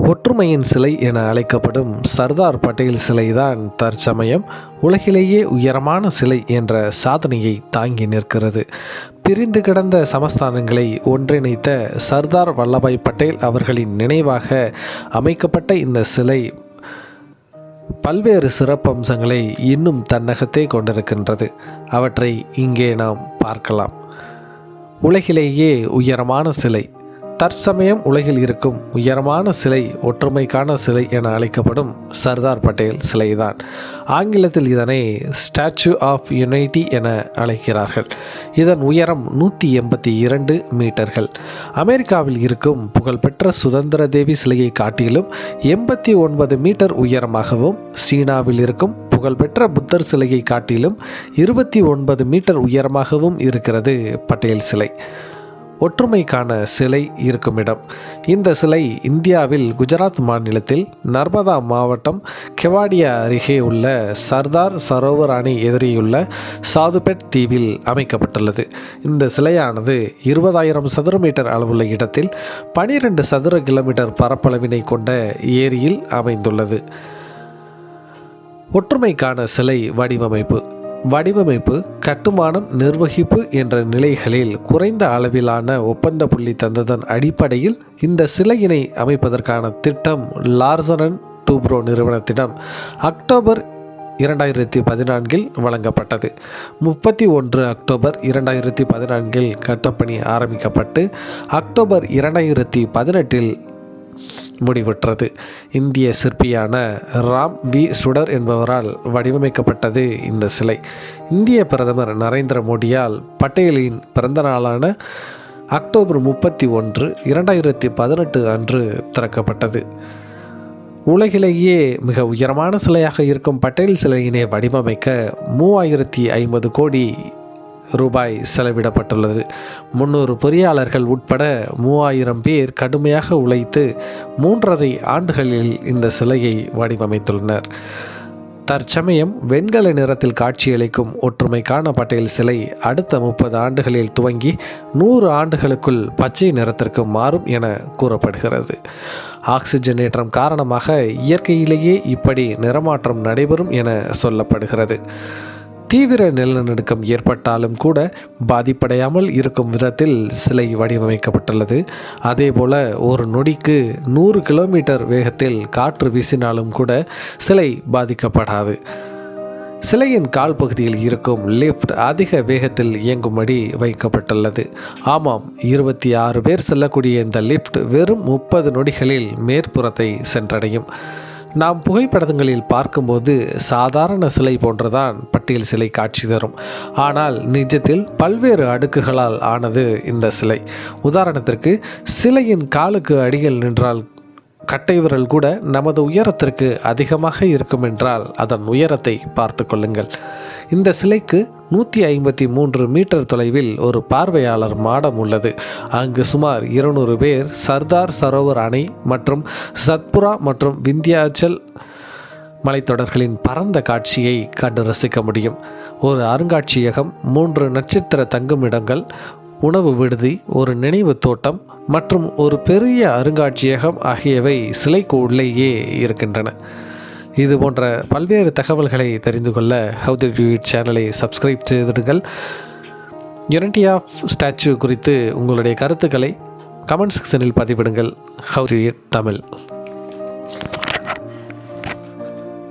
ஒற்றுமையின் சிலை என அழைக்கப்படும் சர்தார் பட்டேல் சிலைதான் தற்சமயம் உலகிலேயே உயரமான சிலை என்ற சாதனையை தாங்கி நிற்கிறது. பிரிந்து கிடந்த சமஸ்தானங்களை ஒன்றிணைத்த சர்தார் வல்லபாய் பட்டேல் அவர்களின் நினைவாக அமைக்கப்பட்ட இந்த சிலை பல்வேறு சிறப்பம்சங்களை இன்னும் தன்னகத்தே கொண்டிருக்கின்றது. அவற்றை இங்கே நாம் பார்க்கலாம். உலகிலேயே உயரமான சிலை. தற்சமயம் உலகில் இருக்கும் உயரமான சிலை ஒற்றுமைக்கான சிலை என அழைக்கப்படும் சர்தார் பட்டேல் சிலைதான். ஆங்கிலத்தில் இதனை ஸ்டாச்சு ஆஃப் யுனைட்டி என அழைக்கிறார்கள். இதன் உயரம் 182 மீட்டர்கள். அமெரிக்காவில் இருக்கும் புகழ்பெற்ற சுதந்திர தேவி சிலையை காட்டிலும் 89 மீட்டர் உயரமாகவும், சீனாவில் இருக்கும் புகழ்பெற்ற புத்தர் சிலையை காட்டிலும் 29 மீட்டர் உயரமாகவும் இருக்கிறது பட்டேல் சிலை. ஒற்றுமைக்கான சிலை இருக்கும் இடம். இந்த சிலை இந்தியாவில் குஜராத் மாநிலத்தில் நர்மதா மாவட்டம் கெவாடியா அருகே உள்ள சர்தார் சரோவர் அணை எதிரியுள்ள சாதுபெட் தீவில் அமைக்கப்பட்டுள்ளது. இந்த சிலையானது 20,000 சதுர மீட்டர் அளவுள்ள இடத்தில் 12 சதுர கிலோமீட்டர் பரப்பளவினை கொண்ட ஏரியில் அமைந்துள்ளது. ஒற்றுமைக்கான சிலை வடிவமைப்பு, கட்டுமானம், நிர்வகிப்பு என்ற நிலைகளில் குறைந்த அளவிலான ஒப்பந்த புள்ளி தந்ததன் அடிப்படையில் இந்த சிலையினை அமைப்பதற்கான திட்டம் லார்சன் அண்ட் டூப்ரோ நிறுவனத்திடம் அக்டோபர் 2014 வழங்கப்பட்டது. 31 அக்டோபர் 2014 கட்டப்பணி ஆரம்பிக்கப்பட்டு அக்டோபர் 2018 முடிவுற்றது. இந்திய சிற்பியான ராம் வி சுடர் என்பவரால் வடிவமைக்கப்பட்டது இந்த சிலை. இந்திய பிரதமர் நரேந்திர மோடியால் பட்டேலின் பிறந்த நாளான அக்டோபர் 31, 2018 அன்று திறக்கப்பட்டது. உலகிலேயே மிக உயரமான சிலையாக இருக்கும் பட்டேல் சிலையினை வடிவமைக்க 3050 கோடி ரூபாய் செலவிடப்பட்டுள்ளது. 300 பொறியாளர்கள் உட்பட 3000 பேர் கடுமையாக உழைத்து 3.5 ஆண்டுகளில் இந்த சிலையை வடிவமைத்துள்ளனர். தற்சமயம் வெண்கல நிறத்தில் காட்சியளிக்கும் ஒற்றுமைக்கான பட்டேல் சிலை அடுத்த 30 ஆண்டுகளில் துவங்கி 100 ஆண்டுகளுக்குள் பச்சை நிறத்திற்கு மாறும் என கூறப்படுகிறது. ஆக்சிஜனேற்றம் காரணமாக இயற்கையிலேயே இப்படி நிறமாற்றம் நடைபெறும் என சொல்லப்படுகிறது. தீவிர நிலநடுக்கம் ஏற்பட்டாலும் கூட பாதிப்படையாமல் இருக்கும் விதத்தில் சிலை வடிவமைக்கப்பட்டுள்ளது. அதேபோல ஒரு நொடிக்கு 100 கிலோமீட்டர் வேகத்தில் காற்று வீசினாலும் கூட சிலை பாதிக்கப்படாது. சிலையின் கால் பகுதியில் இருக்கும் லிஃப்ட் அதிக வேகத்தில் இயங்கும்படி வைக்கப்பட்டுள்ளது. ஆமாம், 26 பேர் செல்லக்கூடிய இந்த லிஃப்ட் வெறும் 30 நொடிகளில் மேற்புறத்தை சென்றடையும். நாம் புகைப்படங்களில் பார்க்கும்போது சாதாரண சிலை போன்றுதான் பட்டேல் சிலை காட்சி தரும். ஆனால் நிஜத்தில் பல்வேறு அடுக்குகளால் ஆனது இந்த சிலை. உதாரணத்திற்கு, சிலையின் காலுக்கு அடியில் நின்றால் கட்டை விரல் கூட நமது உயரத்திற்கு அதிகமாக இருக்கும் என்றால் அதன் உயரத்தை பார்த்து கொள்ளுங்கள். இந்த சிலைக்கு 153 மீட்டர் தொலைவில் ஒரு பார்வையாளர் மாடம் உள்ளது. அங்கு சுமார் 200 பேர் சர்தார் சரோவர் அணை மற்றும் சத்புரா மற்றும் விந்தியாச்சல் மலைத்தொடர்களின் பரந்த காட்சியை கண்டு ரசிக்க முடியும். ஒரு அருங்காட்சியகம், 3 நட்சத்திர தங்குமிடங்கள், உணவு விடுதி, ஒரு நினைவு தோட்டம் மற்றும் ஒரு பெரிய அருங்காட்சியகம் ஆகியவை சிலைக்கு உள்ளேயே இருக்கின்றன. இது போன்ற பல்வேறு தகவல்களை தெரிந்து கொள்ள ஹவ் டு டு இட் சேனலை சப்ஸ்கிரைப் செய்திருங்கள். யூனிட்டி ஆஃப் ஸ்டாச்சு குறித்து உங்களுடைய கருத்துக்களை கமெண்ட் செக்ஷனில் பதிவிடுங்கள். How to it Tamil.